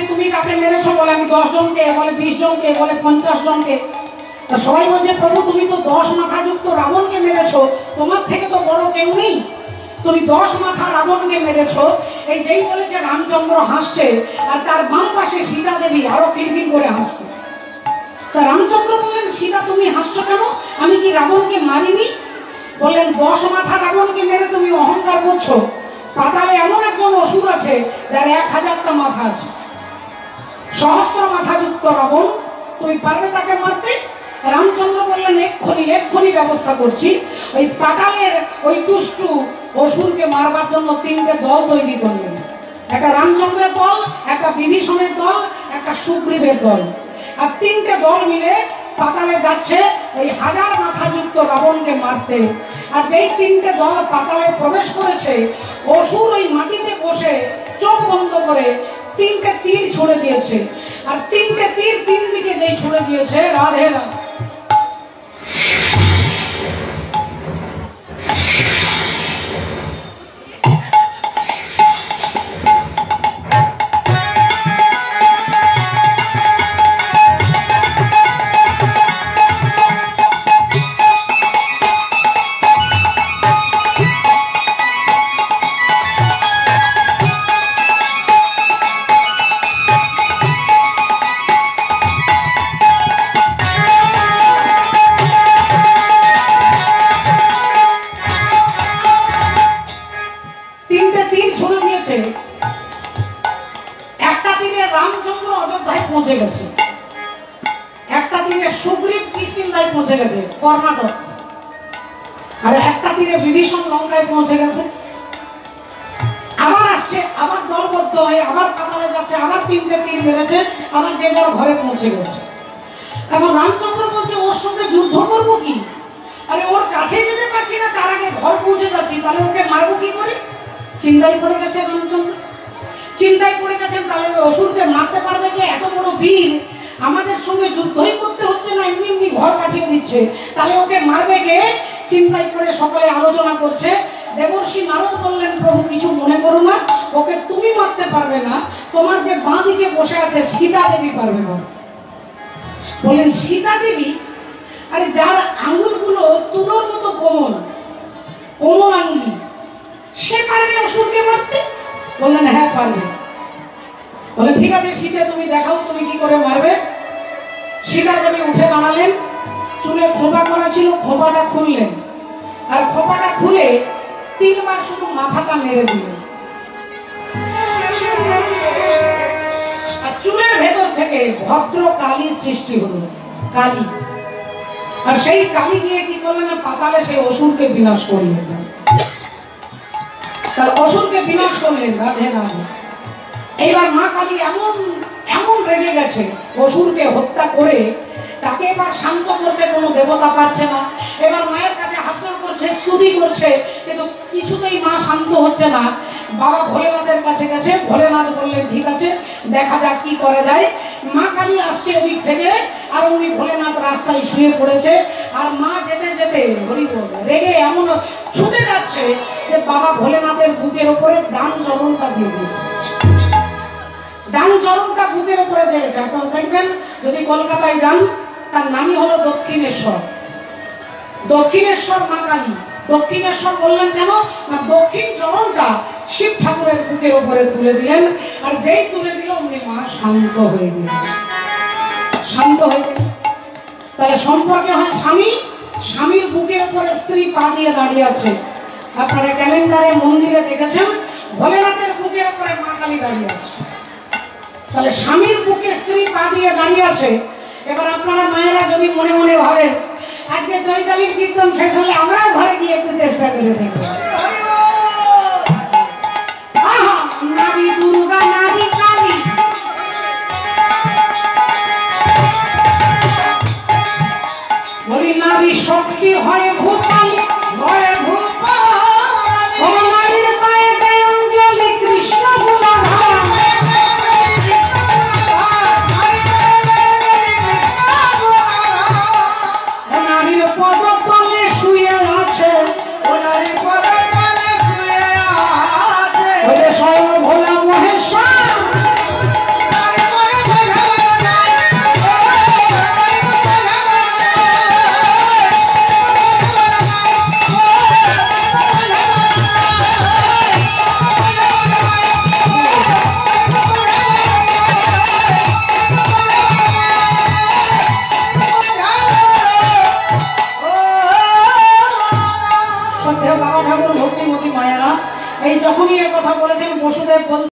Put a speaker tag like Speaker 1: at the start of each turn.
Speaker 1: বলছি তুমি কাকে মেরেছো? বলে আমি 10 জনকে, বলে 20 জনকে, বলে 50 জনকে। তা সবাই বলছে প্রভু তুমি তো 10 মাথাযুক্ত রাবণকে মেরেছো, তোমার থেকে তো বড় কেউ নেই, তুমি 10 মাথা রাবণকে মেরেছো। এই যেই বলেছে রামচন্দ্র হাসছে, আর তার বাম পাশে সীতা দেবী আরো খিলখিল করে হাসছে। তা রামচন্দ্র বললেন সীতা তুমি হাসছো কেন? আমি কি রাবণকে মারিনি? বললেন 10 মাথা রাবণকে মেরে তুমি অহংকার করছো। পাতালে এমন একজন অসুর আছে যার 1000টা মাথা আছে, সহস্র মাথাযুক্ত রাবণ, তুমি পারবে তাকে মারতে? রামচন্দ্র বললেন এক্ষুনি ব্যবস্থা করছি। ওই পাতালের ওই দুষ্টু অসুরকে মারবার জন্য 3টে দল তৈরি করলেন, একটা রামচন্দ্রের দল, একটা বিভীষণের দল, একটা সুগ্রীবের দল। আর 3টে দল মিলে পাতালে যাচ্ছে ওই 1000 মাথাযুক্ত রাবণকে মারতে। আর যেই 3টে দল পাতালে প্রবেশ করেছে, অসুর ওই মাটিতে বসে চোখ বন্ধ করে 3টে তীর ছুড়ে দিয়েছে। আর 3টে তীর 3 দিকে যেই ছুড়ে দিয়েছে, রাধে রাধে, একটা দিনে রামচন্দ্র অযোধ্যায় পৌঁছে গেছে, একটা দিনে সুগ্রীব কিষ্কিন্ধায় পৌঁছে গেছে কর্ণাটক, আর একটা দিনে বিভীষণ লঙ্কায় পৌঁছে গেছে। আবার আসছে, আবার দলবদ্ধ হয়ে আবার পাতালে যাচ্ছে, আবার 3টে তীর মেরেছে, আবার যে যার ঘরে পৌঁছে গেছে। এখন রামচন্দ্র বলছে ওর সঙ্গে যুদ্ধ করবো কি? আরে ওর কাছে যেতে পারছি না, তার আগে ঘর পৌঁছে যাচ্ছি, তাহলে ওকে মারবো কি করে? চিন্তায় পড়ে গেছে রামচন্দ্র, চিন্তায় পড়ে গেছেন। তাহলে ওই অসুরকে মারতে পারবে কে? এত বড় বীর, আমাদের সঙ্গে যুদ্ধই করতে হচ্ছে না, এমনি এমনি ঘর পাঠিয়ে দিচ্ছে, তাহলে ওকে মারবে কে? চিন্তায় পড়ে সকলে আলোচনা করছে। দেবর্ষি নারদ বললেন প্রভু কিছু মনে করো না, ওকে তুমি মারতে পারবে না, তোমার যে বাঁ দিকে বসে আছে সীতা দেবী পারবে না। বললেন সীতা দেবী? আরে যার আঙ্গুলগুলো তুলোর মতো কোমল, কোমলাঙ্গী, সে পারবে অসুরকে মারতে? বললেন হ্যাঁ পারবে। বলে ঠিক আছে সীতা তুমি দেখাও তুমি কি করে মারবে। সীতা দেবী উঠে দাঁড়ালেন, চুলে খোঁপা করা ছিল, খোঁপাটা খুললেন, আর খোঁপাটা খুলে 3 বার শুধু মাথাটা নেড়ে দিলেন, আর চুলের ভেতর থেকে ভদ্র কালী সৃষ্টি হলো, কালী। আর সেই কালী গিয়ে কি করলেন? পাতালে সেই অসুরকে বিনাশ করলেন, তার অসুরকে বিনাশ করলেন। রাধে রাধে। এইবার মা কালী এমন এমন রেগে গেছে, অসুরকে হত্যা করে তাকে এবার শান্ত করতে কোনো দেবতা পাচ্ছে না। এবার মায়ের কাছে হাত জোড় করছে, স্তুতি করছে, কিন্তু কিছুতেই মা শান্ত হচ্ছে না। বাবা ভোলেনাথের কাছে গেছে, ভোলেনাথ বললেন ঠিক আছে দেখা যাক কি করা যায়। মা কালী আসছে ওদিক থেকে, আর উনি ভোলেনাথ রাস্তায় শুয়ে পড়েছে, আর মা যেতে যেতে রেগে এমন ছুটে যাচ্ছে যে বাবা ভোলেনাথের বুকের উপরে ডান চরণটা দিয়ে দিয়েছে, ডান চরণটা বুকের উপরে দিয়েছে। আপনারা দেখবেন যদি কলকাতায় যান, তার নামই হলো দক্ষিণেশ্বর, দক্ষিণেশ্বর মা কালী। দক্ষিণেশ্বর বললেন কেন না, দক্ষিণ চরণটা শিব ঠাকুরের বুকের উপরে তুলে দিলেন, আর যেই তুলে দিল উনি মা শান্ত হয়ে গেলেন, শান্ত হয়ে গেলেন। তাহলে সম্পর্কে হয় স্বামী, স্বামীর বুকের উপরে স্ত্রী পা দিয়ে দাঁড়িয়ে আছে। আপনারা ক্যালেন্ডারে মন্দিরে দেখেছেন ভোলেনাথের বুকের উপরে মা কালী দাঁড়িয়ে আছে, তাহলে স্বামীর বুকে স্ত্রী পা দিয়ে দাঁড়িয়ে আছে। এবার আপনারা মায়েরা যদি মনে মনে ভাবেন আজকে চৈতালির কীর্তন শেষ হলে আমরাও ঘরে গিয়ে একটু চেষ্টা করে দেখব, নারী দুর্গা নারী কালী, বলি নারী শক্তি হয় ভূপালী, হয় ভূপালী, নারীর পায়ে দেয় অঞ্জলি কৃষ্ণ গুণধাম, নারীর পদ তলে শুয়ে আছে, নারীর পদ তলে শুয়ে আছে স্বয়ং ভোলা মহেশ্বর, শ্রদ্ধেয় বাবা ঠাকুর ভক্তিমতী মায়ারা এই যখনই এ কথা বলেছেন বসুদেব বল